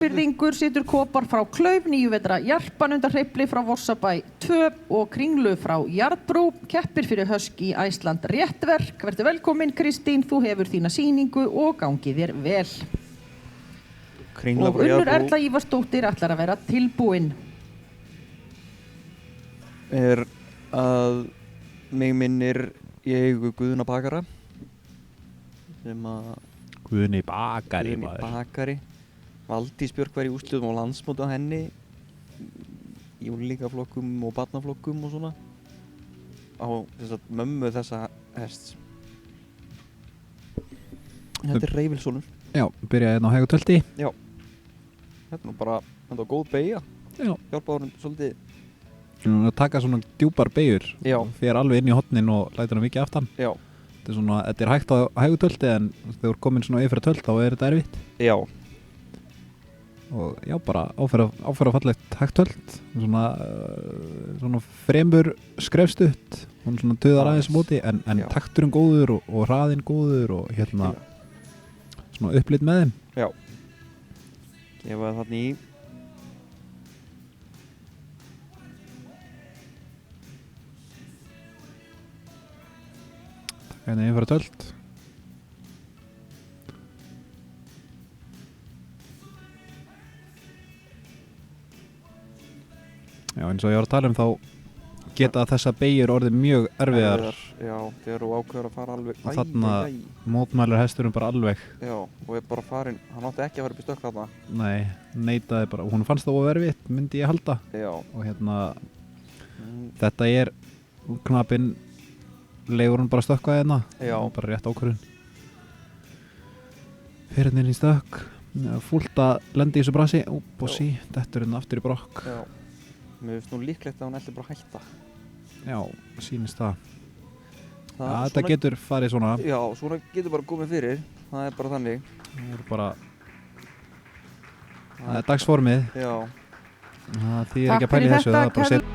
Firðingur situr kopar frá Klauf, 9 vetra Jarpan undan hreyfli frá Vorsabæ 2 og Kringlu frá Jarðbrú. Keppir fyrir Husky Iceland réttverk. Vertu velkomin Kristín, þú hefur þína sýningu og gangi þér vel. Kringla og Unnur Erla Ívarsdóttir ætlar að vera tilbúin. Að mig minnir ég Guðna bakara sem að Guðni bakari Valdís Björk var í úrslitum á landsmóti á henni í unglingaflokkum og barnaflokkum og svona á mömmu þessa hests. Þetta er Reyfilssonur. Já, byrjaði hérna á hægu tölti. Já. Þetta var góð beygja. Já. Hjálpaði hún svolítið. Að taka svona djúpar beygur. Já. Fer alveg inn í hotnin og lætur hann mikið aftan. Já. Þetta er hægt á hægu tölti en þegar þú er komin svona yfir tölt þá er þetta erfitt. Já. Og já, bara áferða fallegt hægt tölt. Svona fremur skrefstutt. Hún svona töðar aðeins móti en takturinn góður og hraðinn góður og hérna svona upplit með þeim. Já. Gefa það þarna í. Taka hérna yfir tölt. Já, eins og ég var að tala þá geta þessa beygjur orðið mjög erfiðar. Já, þegar þú ákveður að fara alveg. Og þarna mótmælir hesturinn bara alveg. Já, og er bara farin, hann átti ekki að fara upp í stökk þarna. Nei, neitaði bara, hún fannst það erfitt, myndi ég halda. Já. Og hérna, þetta er knapinn, leigur hún bara stökkvað hérna. Já. Bara rétt ákvörðun. Fyrir inn í stökk, fullt að lendi í þessu brasi, og sí, dettur hérna aftur í brokk. Já. Mér finnst nú líklegt að hún ætli bara að hætta. Já, sýnist það. Þetta getur farið svona. Já, svona getur bara komið fyrir. Það er bara þannig. Það er dagsformið. Já. Það þýðir ekki að pæla í þessu, það er bara að setja